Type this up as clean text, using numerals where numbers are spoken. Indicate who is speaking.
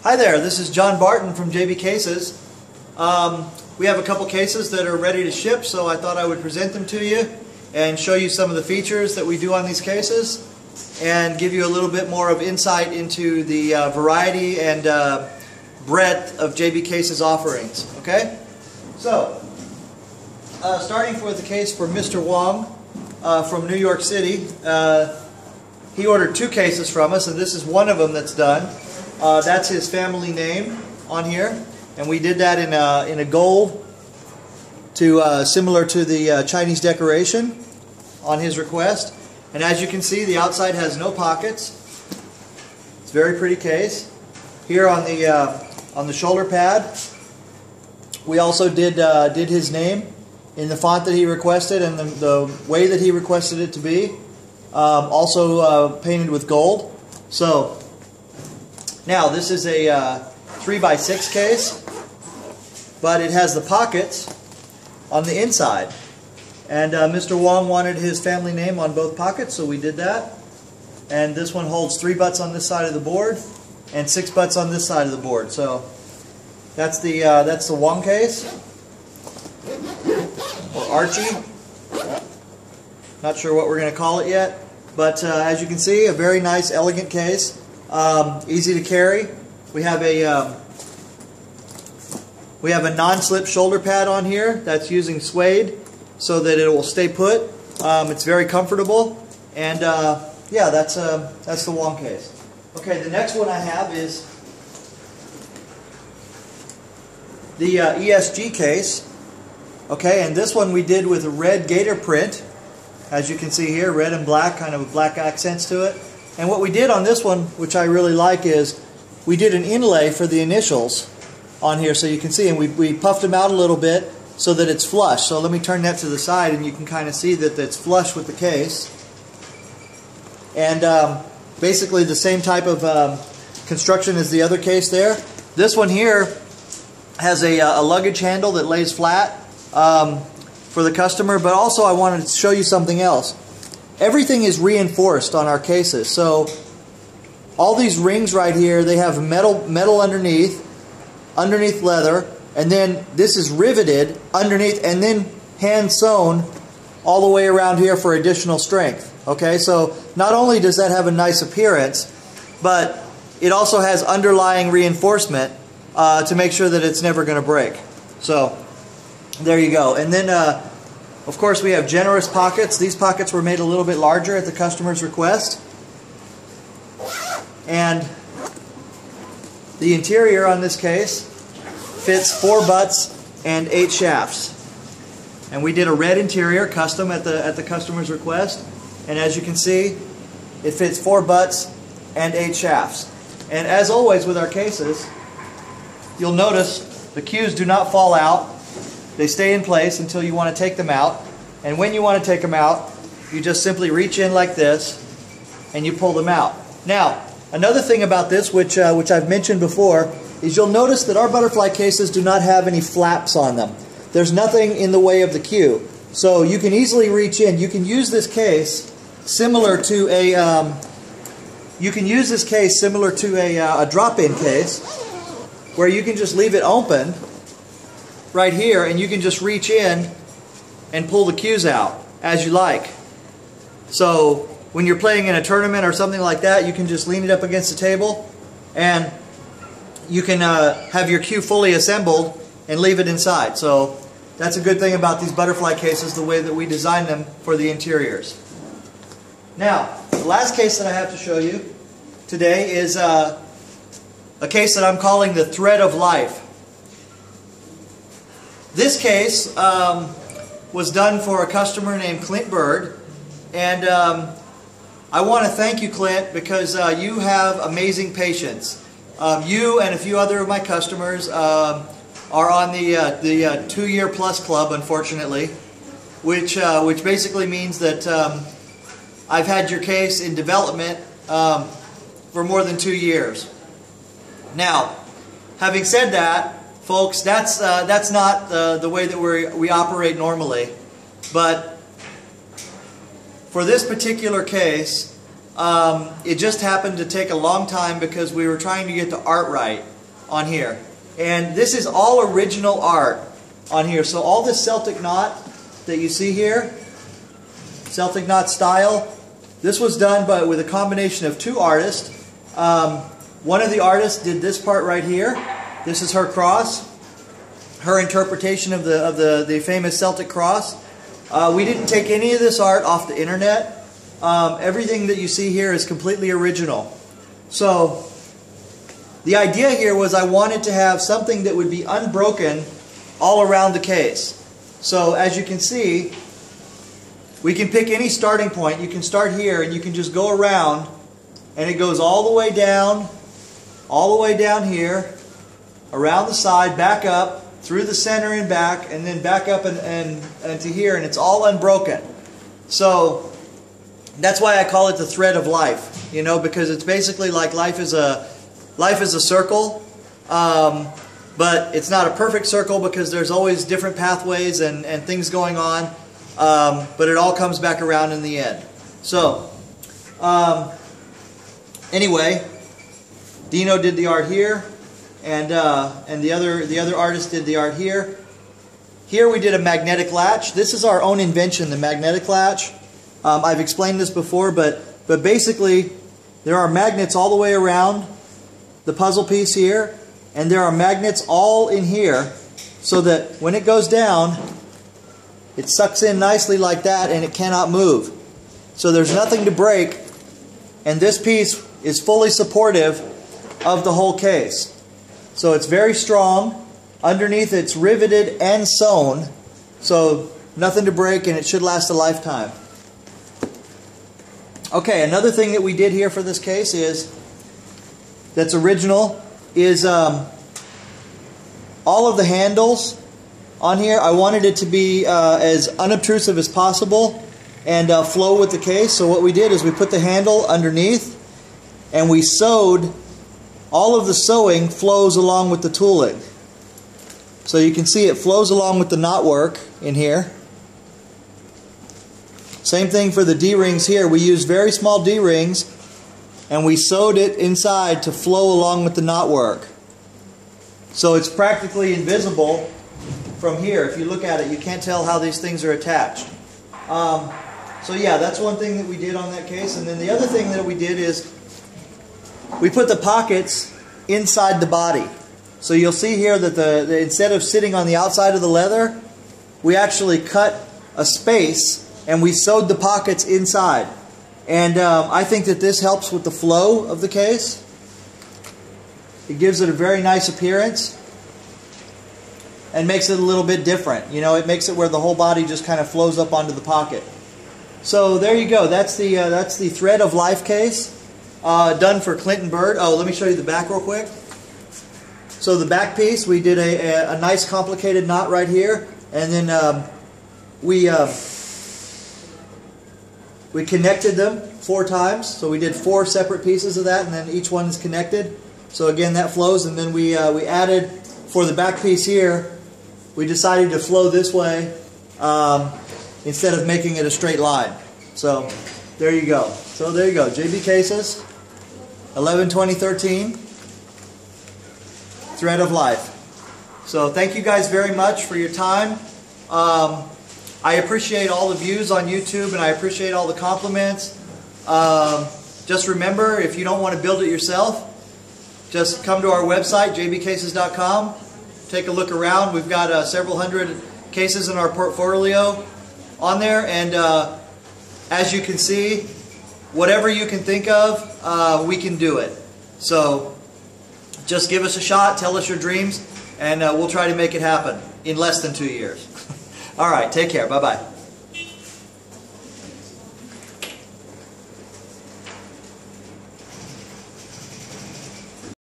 Speaker 1: Hi there, this is John Barton from JB Cases. We have a couple cases that are ready to ship, so I thought I would present them to you and show you some of the features that we do on these cases and give you a little bit more of insight into the variety and breadth of JB Cases offerings. Okay? So, starting with the case for Mr. Wong from New York City. He ordered two cases from us, and this is one of them that's done. That's his family name on here, and we did that in a gold to similar to the Chinese decoration on his request. And as you can see, the outside has no pockets. It's a very pretty case. Here on the shoulder pad, we also did his name in the font that he requested and the way that he requested it to be. Also painted with gold. So now this is a 3x6 case, but it has the pockets on the inside. And Mr. Wong wanted his family name on both pockets, so we did that. And this one holds 3 butts on this side of the board and 6 butts on this side of the board. So that's the Wong case, or Archie. Not sure what we're going to call it yet, but as you can see, a very nice, elegant case, easy to carry. We have a non-slip shoulder pad on here that's using suede so that it will stay put. It's very comfortable, and yeah, that's the Wong case. Okay, the next one I have is the ESG case. Okay, and this one we did with a red gator print. As you can see here, red and black, kind of black accents to it. And what we did on this one, which I really like, is we did an inlay for the initials on here, so you can see, and we puffed them out a little bit so that it's flush. So let me turn that to the side, and you can kind of see that it's flush with the case. And basically the same type of construction as the other case there. This one here has a luggage handle that lays flat for the customer, but also I wanted to show you something else. Everything is reinforced on our cases. So all these rings right here, they have metal underneath leather, and then this is riveted underneath and then hand sewn all the way around here for additional strength. Okay, so not only does that have a nice appearance, but it also has underlying reinforcement to make sure that it's never going to break. So there you go. And then of course we have generous pockets. These pockets were made a little bit larger at the customer's request. And the interior on this case fits 4 butts and 8 shafts. And we did a red interior, custom at the customer's request. And as you can see, it fits 4 butts and 8 shafts. And as always with our cases, you'll notice the cues do not fall out. They stay in place until you want to take them out. And when you want to take them out, you just simply reach in like this and you pull them out. Now, another thing about this, which I've mentioned before, is you'll notice that our butterfly cases do not have any flaps on them. There's nothing in the way of the cue. So you can easily reach in. You can use this case similar to a drop-in case, where you can just leave it open right here, and you can just reach in and pull the cues out as you like. So when you're playing in a tournament or something like that, you can just lean it up against the table and you can have your cue fully assembled and leave it inside. So that's a good thing about these butterfly cases, the way that we design them for the interiors. Now, the last case that I have to show you today is a case that I'm calling the Thread of Life. This case was done for a customer named Clint Bird, and I want to thank you, Clint, because you have amazing patience. You and a few other of my customers are on the 2-year plus club, unfortunately, which basically means that I've had your case in development for more than 2 years. Now, having said that, folks, that's not the way that we operate normally. But for this particular case, it just happened to take a long time because we were trying to get the art right. on here. And this is all original art on here. So all this Celtic knot that you see here, Celtic knot style, this was done with a combination of two artists. One of the artists did this part right here. This is her cross, her interpretation of the famous Celtic cross. We didn't take any of this art off the internet. Everything that you see here is completely original. So the idea here was I wanted to have something that would be unbroken all around the case. So as you can see, we can pick any starting point. You can start here and you can just go around, and it goes all the way down here, around the side, back up, through the center and back, and then back up and to here, and it's all unbroken. So that's why I call it the thread of life, you know, because it's basically like life is a circle, but it's not a perfect circle because there's always different pathways and things going on, but it all comes back around in the end. So anyway, Dino did the art here, and the other artist did the art here. Here we did a magnetic latch. This is our own invention, the magnetic latch. I've explained this before, but basically there are magnets all the way around the puzzle piece here, and there are magnets all in here, so that when it goes down, it sucks in nicely like that, and it cannot move. So there's nothing to break, and this piece is fully supportive of the whole case. So it's very strong. Underneath it's riveted and sewn, so nothing to break, and it should last a lifetime. Okay, another thing that we did here for this case that's original is all of the handles on here. I wanted it to be as unobtrusive as possible and flow with the case. So what we did is we put the handle underneath, and we sewed. All of the sewing flows along with the tooling. So you can see it flows along with the knot work in here. Same thing for the D-rings here. We used very small D-rings, and we sewed it inside to flow along with the knot work. So it's practically invisible from here. If you look at it, you can't tell how these things are attached. So yeah, that's one thing that we did on that case. And then the other thing that we did is we put the pockets inside the body. So you'll see here that instead of sitting on the outside of the leather, we actually cut a space and we sewed the pockets inside. And I think that this helps with the flow of the case. It gives it a very nice appearance and makes it a little bit different. You know, it makes it where the whole body just kind of flows up onto the pocket. So there you go. That's the Thread of Life case done for Clinton Bird. Oh, let me show you the back real quick. So the back piece, we did a nice complicated knot right here, and then we connected them 4 times. So we did 4 separate pieces of that, and then each one is connected. So again, that flows, and then we added, for the back piece here, we decided to flow this way instead of making it a straight line. So there you go. So there you go, JB Cases, 11/2013. Thread of Life. So thank you guys very much for your time. I appreciate all the views on YouTube, and I appreciate all the compliments. Just remember, if you don't want to build it yourself, just come to our website, jbcases.com. Take a look around. We've got several hundred cases in our portfolio on there, and as you can see, whatever you can think of, we can do it. So just give us a shot, tell us your dreams, and we'll try to make it happen in less than 2 years. All right, take care. Bye-bye.